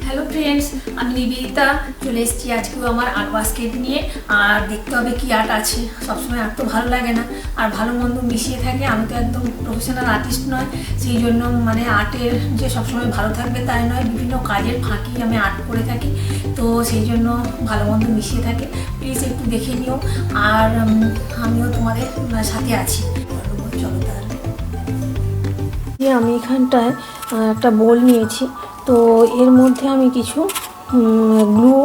Hello friends, আমি নিবেদিতা চলে এসেছি আজকেও আমার আর্ট বাস্কেট নিয়ে। আর দেখতে হবে কি আর্ট আছে। সবসময় আর্ট তো ভালো লাগে না, আর ভালো মন্দ মিশিয়ে থাকে। আমি তো একদম প্রফেশনাল আর্টিস্ট নয়, সেই জন্য মানে আর্টের যে সবসময় ভালো থাকবে তাই নয়, বিভিন্ন কাজের ফাঁকি আমি আর্ট করে থাকি, তো সেই জন্য ভালো মন্দ মিশিয়ে থাকে। প্লিজ একটু দেখে নিও, আর আমিও তোমাদের সাথে আছি। চলো তাহলে। আমি এখানটায় একটা বোল নিয়েছি, তো এর মধ্যে আমি কিছু গ্লু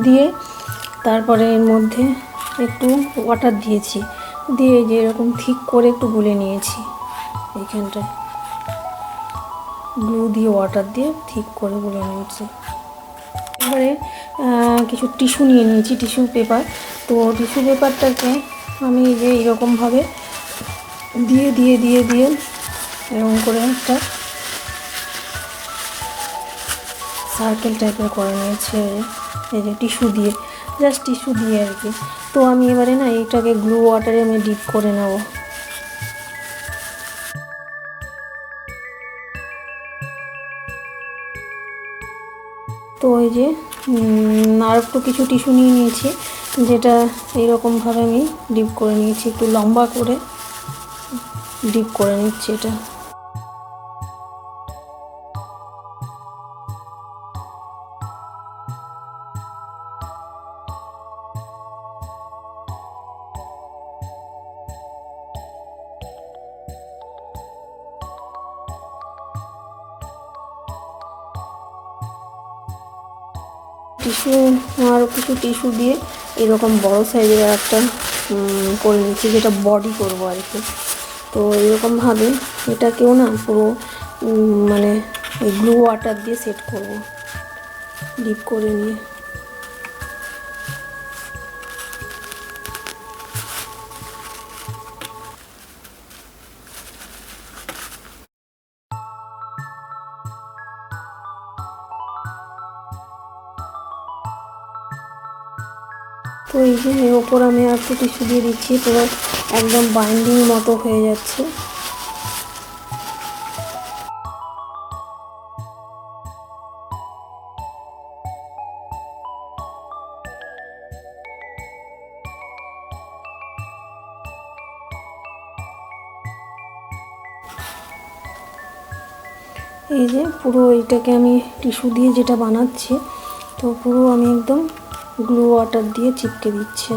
দিয়ে তারপরে এর মধ্যে একটু ওয়াটার দিয়েছি, দিয়ে যে এরকম ঠিক করে একটু গুলে নিয়েছি। এইখানটায় গ্লু দিয়ে ওয়াটার দিয়ে ঠিক করে গুলে নিয়েছি। এবারে কিছু টিস্যু নিয়ে নিয়েছি, টিস্যু পেপার। তো টিস্যু পেপারটাকে আমি যে এরকমভাবে দিয়ে দিয়ে দিয়ে দিয়ে এরকম করে একটা সার্কেল টাইপের করে নিয়েছি, এই যে টিস্যু দিয়ে, জাস্ট টিস্যু দিয়ে আর কি। তো আমি এবারে না এইটাকে গ্লু ওয়াটারে আমি ডিপ করে নেব। তো এই যে আর একটু কিছু টিস্যু নিয়ে নিয়েছি, যেটা এইরকমভাবে আমি ডিপ করে নিয়েছি, একটু লম্বা করে ডিপ করে নিচ্ছি এটা। টিস্যু আর কিছু টিস্যু দিয়ে এরকম বড় সাইজের একটা করে নিচ্ছি, যেটা বডি করব আর কি। তো এরকমভাবে এটাকেও না পুরো মানে গ্লু ওয়াটার দিয়ে সেট করব, ডিপ করে নিয়ে। তো এই যে এর ওপর আমি আর একটু টিস্যু দিয়ে দিচ্ছি, পুরো একদম বাইন্ডিং মতো হয়ে যাচ্ছে। এই যে পুরো এইটাকে আমি টিস্যু দিয়ে যেটা বানাচ্ছি, তো পুরো আমি একদম গ্লু ওয়াটার দিয়ে চিপকে দিচ্ছি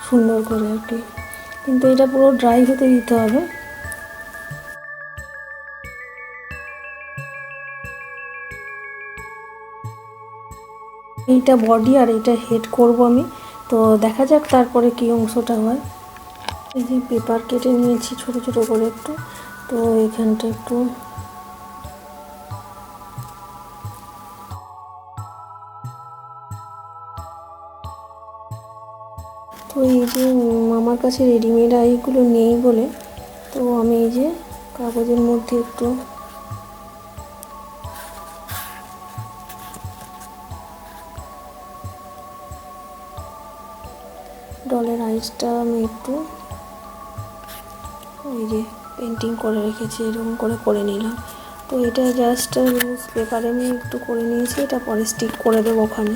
সুন্দর করে আর কি। কিন্তু এটা পুরো ড্রাই হতে দিতে হবে। এইটা বডি আর এইটা হেড করব আমি, তো দেখা যাক তারপরে কি অংশটা হয়। এই যে পেপার কেটে নিয়েছি ছোট ছোট করে একটু, তো এখানটা একটু তো এই যে আমার কাছে রেডিমেড আইগুলো নেই বলে, তো আমি এই যে কাগজের মধ্যে একটু ডলের আইসটা আমি একটু ওই যে পেন্টিং করে রেখেছি, এরকম করে করে নিলাম। তো এটা জাস্ট লুজ পেপারে আমি একটু করে নিয়েছি, এটা পরে স্টিক করে দেবো ওখানে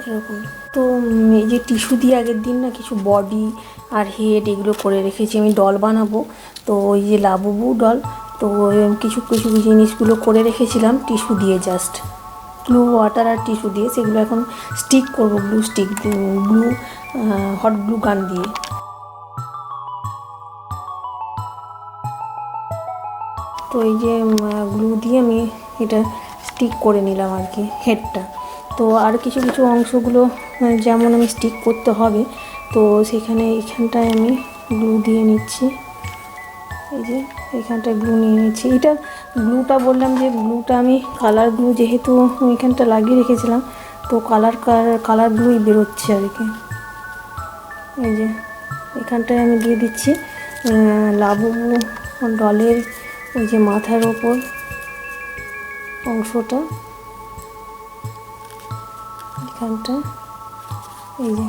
এরকম। তো এই যে টিস্যু দিয়ে আগের দিন না কিছু বডি আর হেড এগুলো করে রেখেছি, আমি ডল বানাবো। তো ওই যে লাবুবু ডল, তো কিছু কিছু জিনিসগুলো করে রেখেছিলাম টিস্যু দিয়ে, জাস্ট গ্লু ওয়াটার আর টিস্যু দিয়ে, সেগুলো এখন স্টিক করবো, glue stick glue hot glue গান দিয়ে। তো এই যে গ্লু দিয়ে আমি এটা স্টিক করে নিলাম আর কি হেডটা। তো আর কিছু কিছু অংশগুলো যেমন আমি স্টিক করতে হবে, তো সেখানে এইখানটায় আমি গ্লু দিয়ে নিচ্ছি। এই যে এইখানটায় গ্লু নিয়ে নিচ্ছি। এটা গ্লুটা বললাম যে গ্লুটা আমি কালার গ্লু, যেহেতু এখানটা লাগিয়ে রেখেছিলাম, তো কালার গ্লুই বেরোচ্ছে আর কি। এই যে এখানটায় আমি দিয়ে দিচ্ছি লাবুবু ডলের ওই যে মাথার ওপর অংশটা, এখানটা এই যে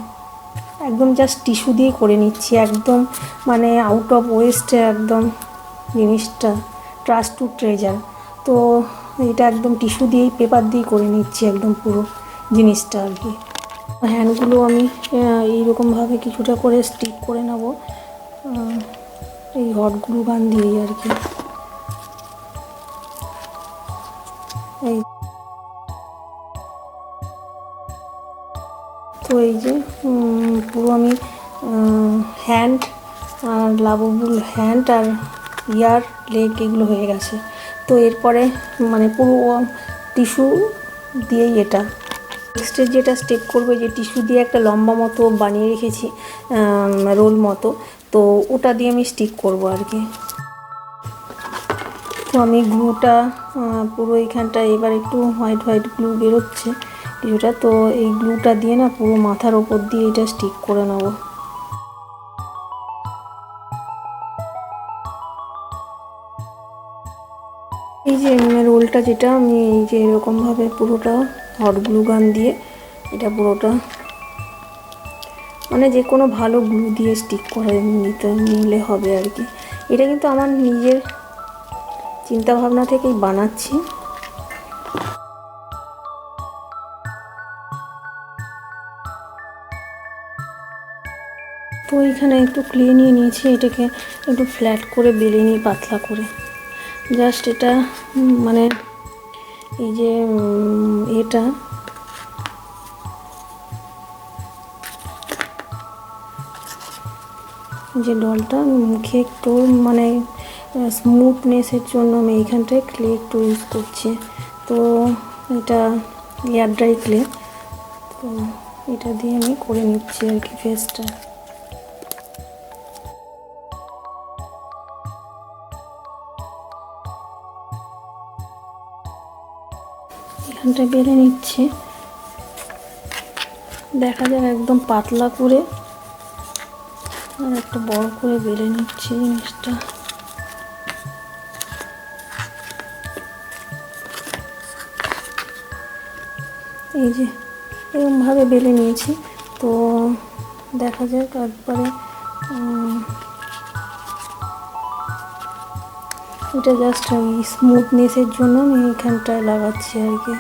একদম জাস্ট টিস্যু দিয়ে করে নিচ্ছি, একদম মানে আউট অফ ওয়েস্টে একদম জিনিসটা, ট্রাস্ট টু ট্রেজার। তো এটা একদম টিস্যু দিয়েই, পেপার দিয়ে করে নিচ্ছি একদম পুরো জিনিসটা আর কি। হ্যান্ডগুলো আমি এইরকমভাবে কিছুটা করে স্টিক করে নেব এই হট গ্লু গান দিয়েই আর কি। এই তো এই যে পুরো আমি হ্যান্ড আর লাবুবুল হ্যান্ড আর ইয়ার লেগ এগুলো হয়ে গেছে। তো এরপরে মানে পুরো টিস্যু দিয়েই এটা নেক্সটের যেটা স্টেপ করবো, যে টিস্যু দিয়ে একটা লম্বা মতো বানিয়ে রেখেছি রোল মতো, তো ওটা দিয়ে আমি স্টিক করব আর কি। তো আমি গ্লুটা পুরো এইখানটা এবার একটু হোয়াইট হোয়াইট গ্লু বেরোচ্ছে কিছুটা, তো এই গ্লুটা দিয়ে না পুরো মাথার ওপর দিয়ে এটা স্টিক করে নেব। এই যে রোলটা যেটা আমি এই যে এরকমভাবে পুরোটা হট গ্লু গান দিয়ে এটা পুরোটা মানে যে কোনো ভালো গ্লু দিয়ে স্টিক করে নিলে হবে আর কি। এটা কিন্তু আমার নিজের চিন্তা ভাবনা থেকেই বানাচ্ছি। তো এখানে একটু ক্লে নিয়ে নিয়েছি, এটাকে একটু ফ্ল্যাট করে বেলে নিই পাতলা করে। জাস্ট এটা মানে এই যে এটা যে ডলটা মুখে একটু মানে স্মুথনেসের জন্য আমি এইখানটায় ক্লে একটু ইউজ করছি। তো এটা এয়ার ড্রাই ক্লে, তো এটা দিয়ে আমি করে নিচ্ছি আর কি ফেসটা। এখানটায় বেলে নিচ্ছি, দেখা যাক একদম পাতলা করে আর একটা বড় করে বেলে নিচ্ছি জিনিসটা। এই যে এরকমভাবে বেলে নিয়েছি, তো দেখা যাক একবারে এটা জাস্ট ওই স্মুথনেসের জন্য আমি এখানটায় লাগাচ্ছি আর কি।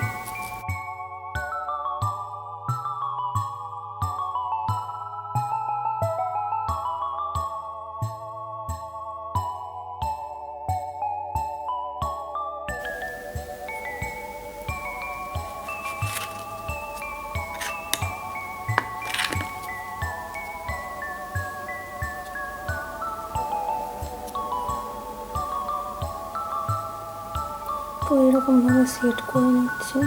তো এরকমভাবে সেট করে নিচ্ছি।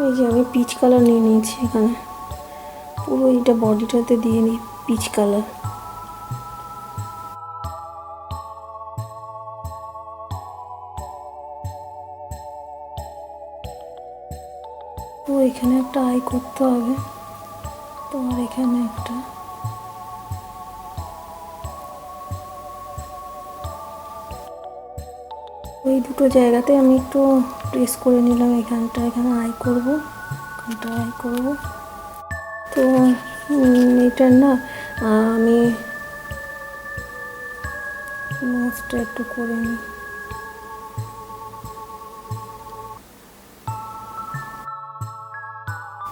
এই যে আমি পিচ কালার নিয়ে নিয়েছি, এখানে পুরো এইটা বডিটাতে দিয়ে নিই পিচ কালার। তো এখানে একটা আই করতে হবে, তো আর এখানে একটা ওই দুটো জায়গাতে আমি একটু প্রেস করে নিলাম। এখানটা এখানে আই করব, এখানটা আই করব। তো এটার না আমি নোজটা একটু করে নিই।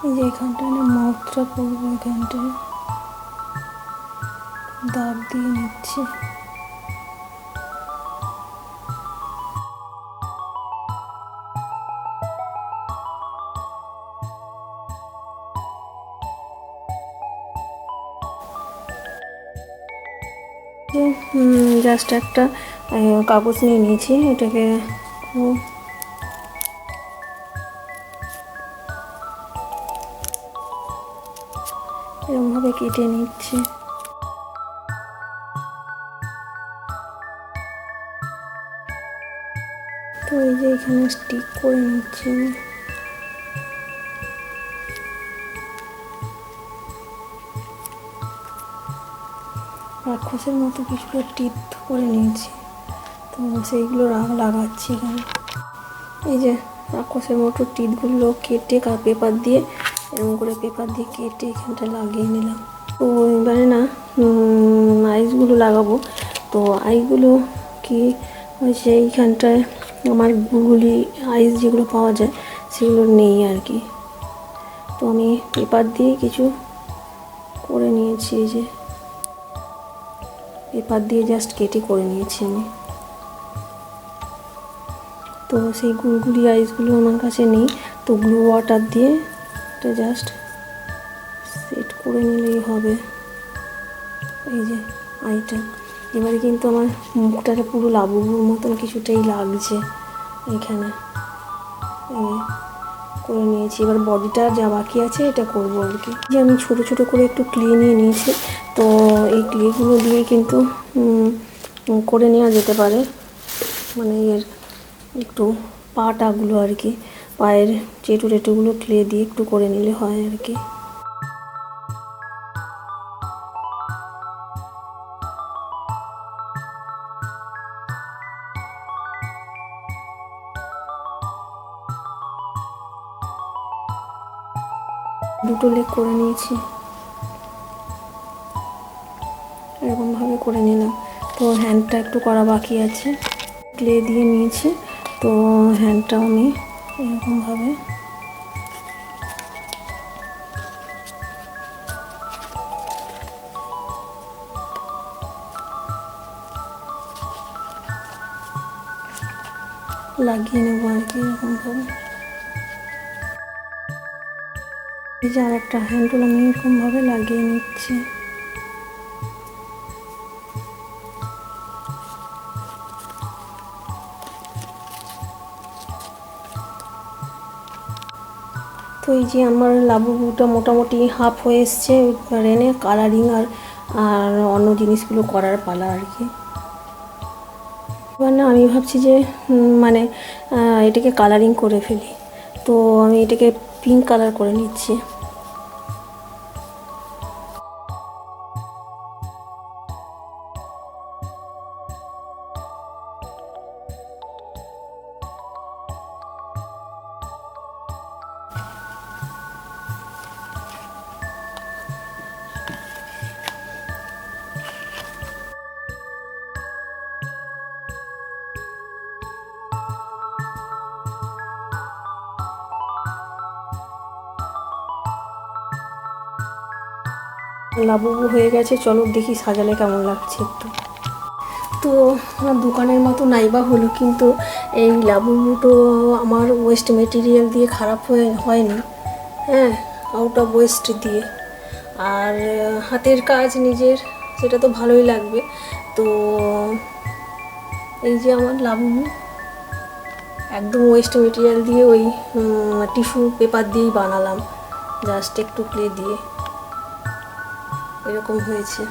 এই যে এখানটায় না মাউথটা করবো, এখানটায় দাগ দিয়ে নিচ্ছি। জাস্ট একটা কাগজ নিয়ে নিয়েছি, এটাকে এরকমভাবে কেটে নিচ্ছি। তো এই যে এখানে স্টিক করে নিচ্ছি। রাক্ষসের মতো কিছুটা টিপ করে নিয়েছি, তো সেইগুলো লাগাচ্ছি এখানে। এই যে রাক্ষসের মতো টিপগুলো কেটে পেপার দিয়ে এরকম করে পেপার দিয়ে কেটে এখানটা লাগিয়ে নিলাম। তো এবারে না আইসগুলো লাগাবো। তো আইসগুলো কি হয়েছে, এইখানটায় আমার গুগলি আইস যেগুলো পাওয়া যায় সেগুলো নেই আর কি। তো আমি পেপার দিয়ে কিছু করে নিয়েছি, এই যে পেপার দিয়ে জাস্ট কেটে করে নিয়েছি আমি। তো সেই গুলগুলি আইসগুলো আমার কাছে নেই, তো গ্লু ওয়াটার দিয়ে এটা জাস্ট সেট করে নিলেই হবে। এই যে আইটা এবারে কিন্তু আমার মুখটাতে পুরো লাবুবুর মতন কিছুটাই লাগছে এখানে। করে নিয়েছি, এবার বডিটা যা বাকি আছে এটা করব আর কি। যে আমি ছোট ছোট করে একটু ক্লে নিয়ে নিয়েছি, তো এই ক্লেগুলো দিয়ে কিন্তু করে নেওয়া যেতে পারে, মানে এর একটু পাটাগুলো আর কি, পায়ের চেটু টেটুগুলো ক্লে দিয়ে একটু করে নিলে হয় আর কি। দুটো লেগ করে নিয়েছি, এরকমভাবে করে নিলাম। তো হ্যান্ডটা একটু করা বাকি আছে, ক্লে দিয়ে নিয়েছি। তো হ্যান্ডটা আমি এরকমভাবে লাগিয়ে নেবো আর কি, এরকমভাবে। এই যে আর একটা হ্যান্ডল আমি এরকমভাবে লাগিয়ে নিচ্ছি। তো এই যে আমার লাবুবুটা মোটামুটি হাফ হয়ে এসছে, এনে কালারিং আর অন্য জিনিসগুলো করার পালা আর কি। এবার না আমি ভাবছি যে মানে এটাকে কালারিং করে ফেলি। তো আমি এটাকে পিঙ্ক কালার করে নিচ্ছি। লাবুবু হয়ে গেছে, চলো দেখি সাজালে কেমন লাগছে একটু। তো দোকানের মতো নাইবা হলো, কিন্তু এই লাবুবু তো আমার ওয়েস্ট মেটেরিয়াল দিয়ে খারাপ হয়নি, হ্যাঁ, আউট অফ ওয়েস্ট দিয়ে। আর হাতের কাজ নিজের, সেটা তো ভালোই লাগবে। তো এই যে আমার লাবুবু একদম ওয়েস্ট মেটেরিয়াল দিয়ে, ওই টিস্যু পেপার দিয়েই বানালাম, জাস্ট একটু ক্লে দিয়ে, এরকম হয়েছে।